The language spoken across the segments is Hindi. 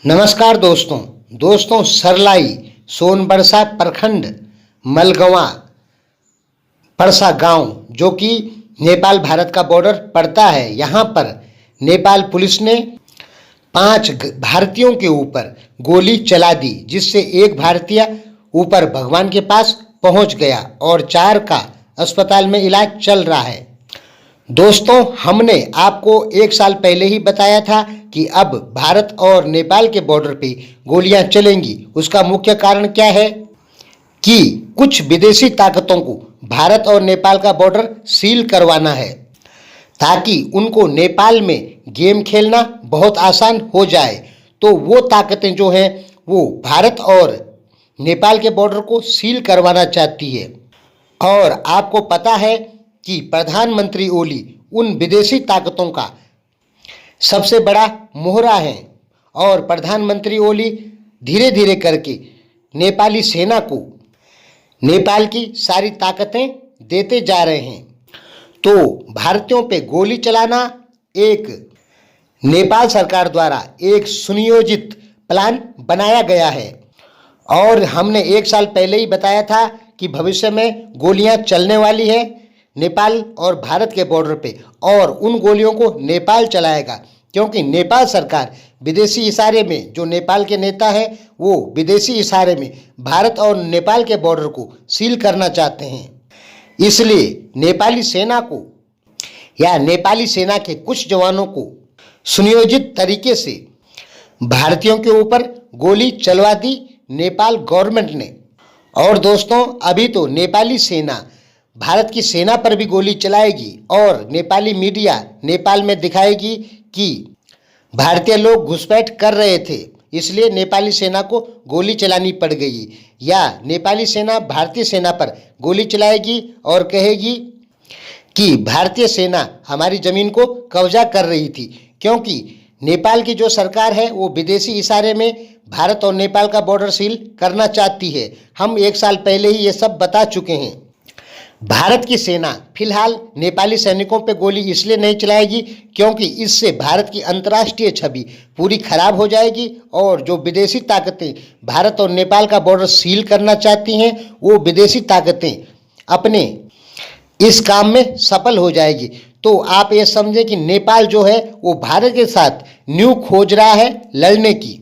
नमस्कार दोस्तों सरलाई सोनबरसा प्रखंड मलगवा परसा गांव जो कि नेपाल भारत का बॉर्डर पड़ता है। यहाँ पर नेपाल पुलिस ने 5 भारतीयों के ऊपर गोली चला दी, जिससे एक भारतीय ऊपर भगवान के पास पहुंच गया और 4 का अस्पताल में इलाज चल रहा है। दोस्तों, हमने आपको 1 साल पहले ही बताया था कि अब भारत और नेपाल के बॉर्डर पे गोलियां चलेंगी। उसका मुख्य कारण क्या है कि कुछ विदेशी ताकतों को भारत और नेपाल का बॉर्डर सील करवाना है, ताकि उनको नेपाल में गेम खेलना बहुत आसान हो जाए। तो वो ताकतें जो हैं वो भारत और नेपाल के बॉर्डर को सील करवाना चाहती है। और आपको पता है कि प्रधानमंत्री ओली उन विदेशी ताकतों का सबसे बड़ा मोहरा है और प्रधानमंत्री ओली धीरे धीरे करके नेपाली सेना को नेपाल की सारी ताकतें देते जा रहे हैं। तो भारतीयों पे गोली चलाना एक नेपाल सरकार द्वारा एक सुनियोजित प्लान बनाया गया है। और हमने 1 साल पहले ही बताया था कि भविष्य में गोलियां चलने वाली है नेपाल और भारत के बॉर्डर पे, और उन गोलियों को नेपाल चलाएगा, क्योंकि नेपाल सरकार विदेशी इशारे में, जो नेपाल के नेता हैं वो विदेशी इशारे में भारत और नेपाल के बॉर्डर को सील करना चाहते हैं। इसलिए नेपाली सेना को या नेपाली सेना के कुछ जवानों को सुनियोजित तरीके से भारतीयों के ऊपर गोली चलवा दी नेपाल गवर्नमेंट ने। और दोस्तों, अभी तो नेपाली सेना भारत की सेना पर भी गोली चलाएगी और नेपाली मीडिया नेपाल में दिखाएगी कि भारतीय लोग घुसपैठ कर रहे थे, इसलिए नेपाली सेना को गोली चलानी पड़ गई। या नेपाली सेना भारतीय सेना पर गोली चलाएगी और कहेगी कि भारतीय सेना हमारी ज़मीन को कब्जा कर रही थी, क्योंकि नेपाल की जो सरकार है वो विदेशी इशारे में भारत और नेपाल का बॉर्डर सील करना चाहती है। हम 1 साल पहले ही ये सब बता चुके हैं। भारत की सेना फिलहाल नेपाली सैनिकों पर गोली इसलिए नहीं चलाएगी क्योंकि इससे भारत की अंतर्राष्ट्रीय छवि पूरी खराब हो जाएगी, और जो विदेशी ताकतें भारत और नेपाल का बॉर्डर सील करना चाहती हैं वो विदेशी ताकतें अपने इस काम में सफल हो जाएगी। तो आप ये समझें कि नेपाल जो है वो भारत के साथ न्यू खोज रहा है लड़ने की।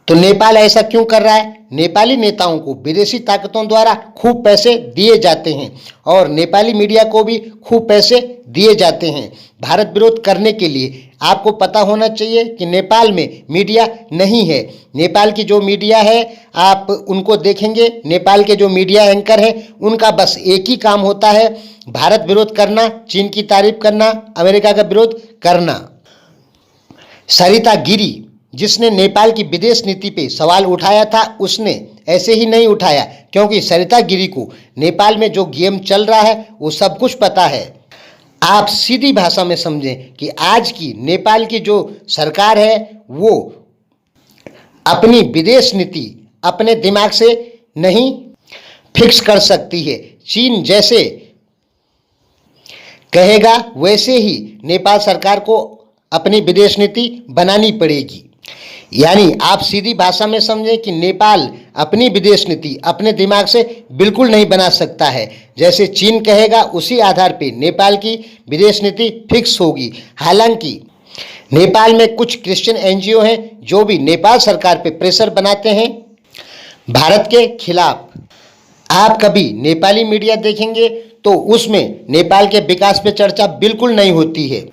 तो नेपाल ऐसा क्यों कर रहा है? नेपाली नेताओं को विदेशी ताकतों द्वारा खूब पैसे दिए जाते हैं और नेपाली मीडिया को भी खूब पैसे दिए जाते हैं भारत विरोध करने के लिए। आपको पता होना चाहिए कि नेपाल में मीडिया नहीं है। नेपाल की जो मीडिया है आप उनको देखेंगे, नेपाल के जो मीडिया एंकर हैं उनका बस एक ही काम होता है, भारत विरोध करना, चीन की तारीफ करना, अमेरिका का विरोध करना। सरिता गिरी, जिसने नेपाल की विदेश नीति पे सवाल उठाया था, उसने ऐसे ही नहीं उठाया, क्योंकि सरिता गिरी को नेपाल में जो गेम चल रहा है वो सब कुछ पता है। आप सीधी भाषा में समझें कि आज की नेपाल की जो सरकार है वो अपनी विदेश नीति अपने दिमाग से नहीं फिक्स कर सकती है। चीन जैसे कहेगा वैसे ही नेपाल सरकार को अपनी विदेश नीति बनानी पड़ेगी। यानी आप सीधी भाषा में समझें कि नेपाल अपनी विदेश नीति अपने दिमाग से बिल्कुल नहीं बना सकता है। जैसे चीन कहेगा उसी आधार पे नेपाल की विदेश नीति फिक्स होगी। हालांकि नेपाल में कुछ क्रिश्चियन एनजीओ हैं जो भी नेपाल सरकार पे प्रेशर बनाते हैं भारत के खिलाफ। आप कभी नेपाली मीडिया देखेंगे तो उसमें नेपाल के विकास पे चर्चा बिल्कुल नहीं होती है।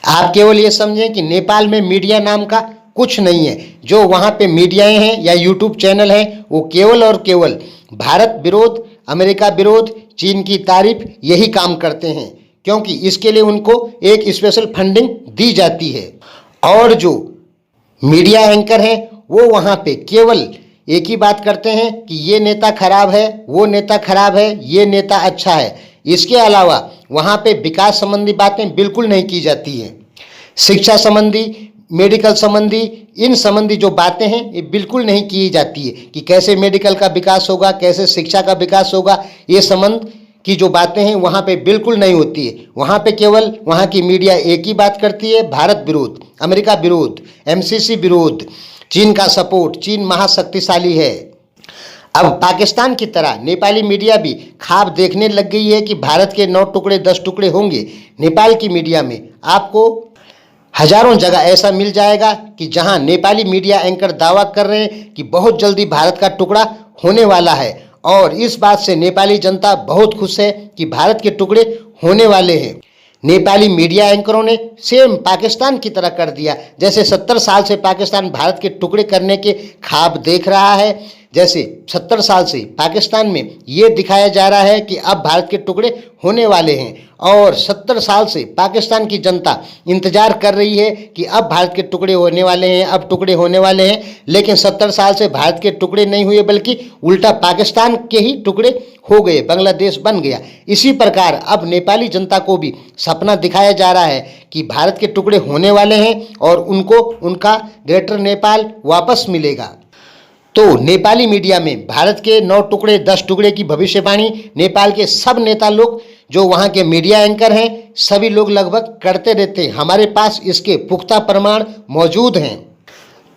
आप केवल ये समझें कि नेपाल में मीडिया नाम का कुछ नहीं है। जो वहाँ पे मीडियाएं हैं या यूट्यूब चैनल हैं वो केवल और केवल भारत विरोध, अमेरिका विरोध, चीन की तारीफ यही काम करते हैं, क्योंकि इसके लिए उनको एक स्पेशल फंडिंग दी जाती है। और जो मीडिया एंकर हैं वो वहाँ पे केवल एक ही बात करते हैं कि ये नेता खराब है, वो नेता खराब है, ये नेता अच्छा है। इसके अलावा वहाँ पे विकास संबंधी बातें बिल्कुल नहीं की जाती हैं। शिक्षा संबंधी, मेडिकल संबंधी, इन संबंधी जो बातें हैं ये बिल्कुल नहीं की जाती है कि कैसे मेडिकल का विकास होगा, कैसे शिक्षा का विकास होगा। ये संबंध की जो बातें हैं वहाँ पे बिल्कुल नहीं होती है। वहाँ पे केवल वहाँ की मीडिया एक ही बात करती है, भारत विरोध, अमेरिका विरोध, एमसीसी विरोध, चीन का सपोर्ट, चीन महाशक्तिशाली है। अब पाकिस्तान की तरह नेपाली मीडिया भी ख्वाब देखने लग गई है कि भारत के 9 टुकड़े 10 टुकड़े होंगे। नेपाल की मीडिया में आपको हजारों जगह ऐसा मिल जाएगा कि जहां नेपाली मीडिया एंकर दावा कर रहे हैं कि बहुत जल्दी भारत का टुकड़ा होने वाला है, और इस बात से नेपाली जनता बहुत खुश है कि भारत के टुकड़े होने वाले हैं। नेपाली मीडिया एंकरों ने सेम पाकिस्तान की तरह कर दिया, जैसे 70 साल से पाकिस्तान भारत के टुकड़े करने के ख्वाब देख रहा है, जैसे 70 साल से पाकिस्तान में ये दिखाया जा रहा है कि अब भारत के टुकड़े होने वाले हैं, और 70 साल से पाकिस्तान की जनता इंतजार कर रही है कि अब भारत के टुकड़े होने वाले हैं, अब टुकड़े होने वाले हैं। लेकिन 70 साल से भारत के टुकड़े नहीं हुए, बल्कि उल्टा पाकिस्तान के ही टुकड़े हो गए, बांग्लादेश बन गया। इसी प्रकार अब नेपाली जनता को भी सपना दिखाया जा रहा है कि भारत के टुकड़े होने वाले हैं और उनको उनका ग्रेटर नेपाल वापस मिलेगा। तो नेपाली मीडिया में भारत के 9 टुकड़े 10 टुकड़े की भविष्यवाणी नेपाल के सब नेता लोग, जो वहाँ के मीडिया एंकर हैं, सभी लोग लगभग करते रहते हैं। हमारे पास इसके पुख्ता प्रमाण मौजूद हैं।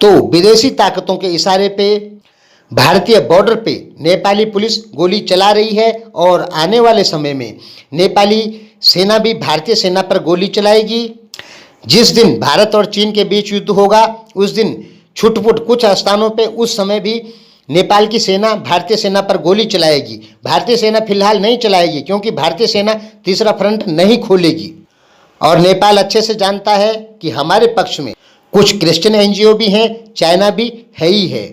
तो विदेशी ताकतों के इशारे पे भारतीय बॉर्डर पे नेपाली पुलिस गोली चला रही है, और आने वाले समय में नेपाली सेना भी भारतीय सेना पर गोली चलाएगी। जिस दिन भारत और चीन के बीच युद्ध होगा, उस दिन छुटपुट कुछ स्थानों पे उस समय भी नेपाल की सेना भारतीय सेना पर गोली चलाएगी। भारतीय सेना फिलहाल नहीं चलाएगी, क्योंकि भारतीय सेना तीसरा फ्रंट नहीं खोलेगी। और नेपाल अच्छे से जानता है कि हमारे पक्ष में कुछ क्रिश्चियन एनजीओ भी हैं, चाइना भी है ही है।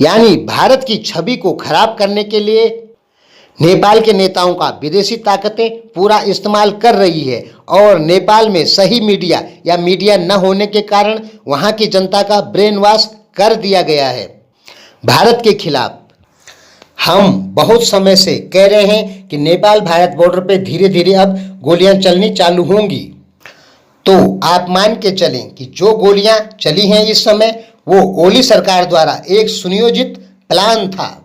यानी भारत की छवि को खराब करने के लिए नेपाल के नेताओं का विदेशी ताकतें पूरा इस्तेमाल कर रही है, और नेपाल में सही मीडिया या मीडिया न होने के कारण वहाँ की जनता का ब्रेन वॉश कर दिया गया है भारत के खिलाफ। हम बहुत समय से कह रहे हैं कि नेपाल भारत बॉर्डर पे धीरे धीरे अब गोलियां चलनी चालू होंगी। तो आप मान के चलें कि जो गोलियां चली हैं इस समय, वो ओली सरकार द्वारा एक सुनियोजित प्लान था।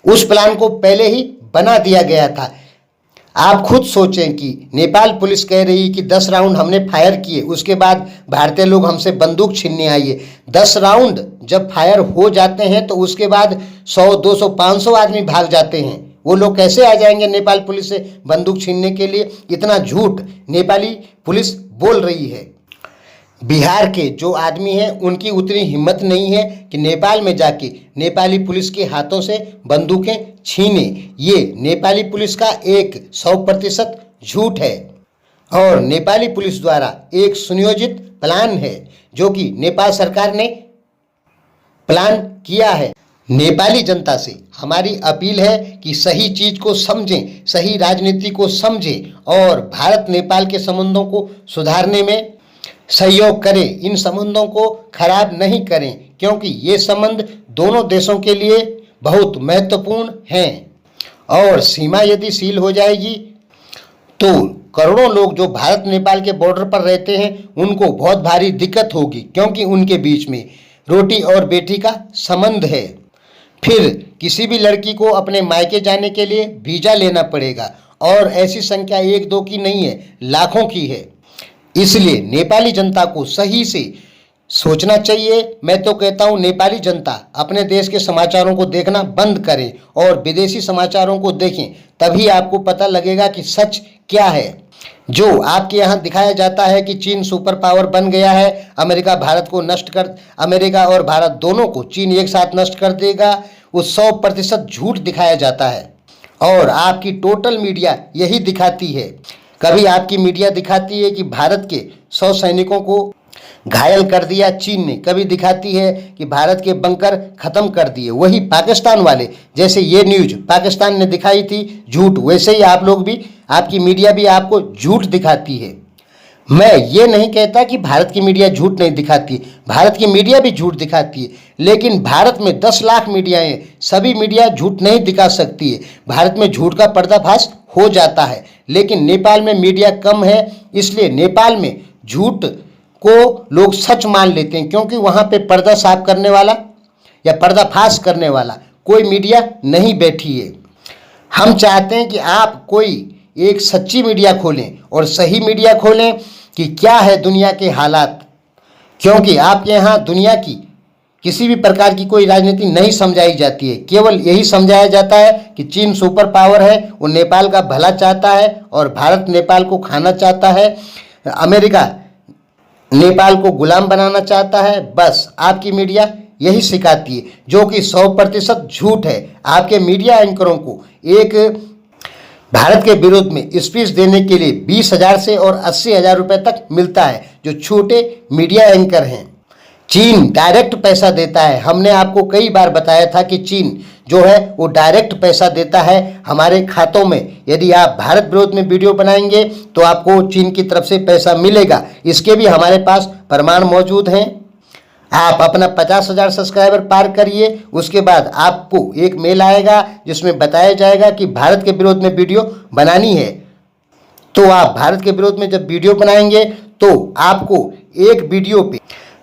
उस प्लान को पहले ही बना दिया गया था। आप खुद सोचें कि नेपाल पुलिस कह रही कि 10 राउंड हमने फायर किए, उसके बाद भारतीय लोग हमसे बंदूक छीनने आए। 10 राउंड जब फायर हो जाते हैं तो उसके बाद 100, 200, 500 आदमी भाग जाते हैं। वो लोग कैसे आ जाएंगे नेपाल पुलिस से बंदूक छीनने के लिए? इतना झूठ नेपाली पुलिस बोल रही है। बिहार के जो आदमी हैं उनकी उतनी हिम्मत नहीं है कि नेपाल में जाके नेपाली पुलिस के हाथों से बंदूकें छीने। ये नेपाली पुलिस का एक 100% झूठ है, और नेपाली पुलिस द्वारा एक सुनियोजित प्लान है जो कि नेपाल सरकार ने प्लान किया है। नेपाली जनता से हमारी अपील है कि सही चीज को समझें, सही राजनीति को समझें, और भारत नेपाल के संबंधों को सुधारने में सहयोग करें। इन संबंधों को खराब नहीं करें, क्योंकि ये संबंध दोनों देशों के लिए बहुत महत्वपूर्ण हैं, और सीमा यदि सील हो जाएगी तो करोड़ों लोग जो भारत नेपाल के बॉर्डर पर रहते हैं उनको बहुत भारी दिक्कत होगी, क्योंकि उनके बीच में रोटी और बेटी का संबंध है। फिर किसी भी लड़की को अपने मायके जाने के लिए वीजा लेना पड़ेगा, और ऐसी संख्या 1-2 की नहीं है, लाखों की है। इसलिए नेपाली जनता को सही से सोचना चाहिए। मैं तो कहता हूँ नेपाली जनता अपने देश के समाचारों को देखना बंद करें और विदेशी समाचारों को देखें, तभी आपको पता लगेगा कि सच क्या है। जो आपके यहाँ दिखाया जाता है कि चीन सुपर पावर बन गया है, अमेरिका और भारत दोनों को चीन एक साथ नष्ट कर देगा, वो 100% झूठ दिखाया जाता है। और आपकी टोटल मीडिया यही दिखाती है। कभी आपकी मीडिया दिखाती है कि भारत के 100 सैनिकों को घायल कर दिया चीन ने, कभी दिखाती है कि भारत के बंकर खत्म कर दिए। वही पाकिस्तान वाले, जैसे ये न्यूज पाकिस्तान ने दिखाई थी झूठ, वैसे ही आप लोग भी, आपकी मीडिया भी आपको झूठ दिखाती है। मैं ये नहीं कहता कि भारत की मीडिया झूठ नहीं दिखाती, भारत की मीडिया भी झूठ दिखाती है, लेकिन भारत में 10 लाख मीडियाएं हैं, सभी मीडिया झूठ नहीं दिखा सकती है। भारत में झूठ का पर्दाफाश हो जाता है, लेकिन नेपाल में मीडिया कम है, इसलिए नेपाल में झूठ को लोग सच मान लेते हैं, क्योंकि वहाँ पे पर्दा साफ करने वाला या पर्दाफाश करने वाला कोई मीडिया नहीं बैठी है। हम चाहते हैं कि आप कोई एक सच्ची मीडिया खोलें और सही मीडिया खोलें कि क्या है दुनिया के हालात, क्योंकि आपके यहाँ दुनिया की किसी भी प्रकार की कोई राजनीति नहीं समझाई जाती है। केवल यही समझाया जाता है कि चीन सुपर पावर है, वो नेपाल का भला चाहता है और भारत नेपाल को खाना चाहता है, अमेरिका नेपाल को गुलाम बनाना चाहता है। बस आपकी मीडिया यही सिखाती है, जो कि 100% झूठ है। आपके मीडिया एंकरों को एक भारत के विरोध में स्पीच देने के लिए 20,000 से और 80,000 रुपये तक मिलता है, जो छोटे मीडिया एंकर हैं। चीन डायरेक्ट पैसा देता है। हमने आपको कई बार बताया था कि चीन जो है वो डायरेक्ट पैसा देता है हमारे खातों में। यदि आप भारत विरोध में वीडियो बनाएंगे तो आपको चीन की तरफ से पैसा मिलेगा। इसके भी हमारे पास प्रमाण मौजूद हैं। आप अपना 50,000 सब्सक्राइबर पार करिए, उसके बाद आपको एक मेल आएगा जिसमें बताया जाएगा कि भारत के विरोध में वीडियो बनानी है। तो आप भारत के विरोध में जब वीडियो बनाएंगे तो आपको एक वीडियो पे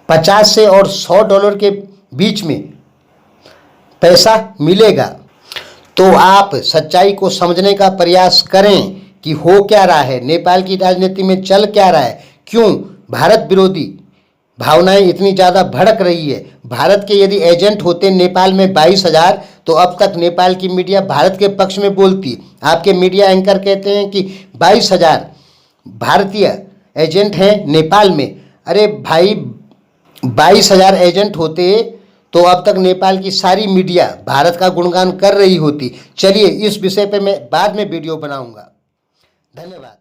50 से और $100 के बीच में पैसा मिलेगा। तो आप सच्चाई को समझने का प्रयास करें कि हो क्या रहा है, नेपाल की राजनीति में चल क्या रहा है, क्यों भारत विरोधी भावनाएं इतनी ज़्यादा भड़क रही है। भारत के यदि एजेंट होते नेपाल में 22,000 तो अब तक नेपाल की मीडिया भारत के पक्ष में बोलती। आपके मीडिया एंकर कहते हैं कि 22,000 भारतीय एजेंट हैं नेपाल में। अरे भाई, 22,000 एजेंट होते तो अब तक नेपाल की सारी मीडिया भारत का गुणगान कर रही होती। चलिए, इस विषय पे मैं बाद में वीडियो बनाऊंगा। धन्यवाद।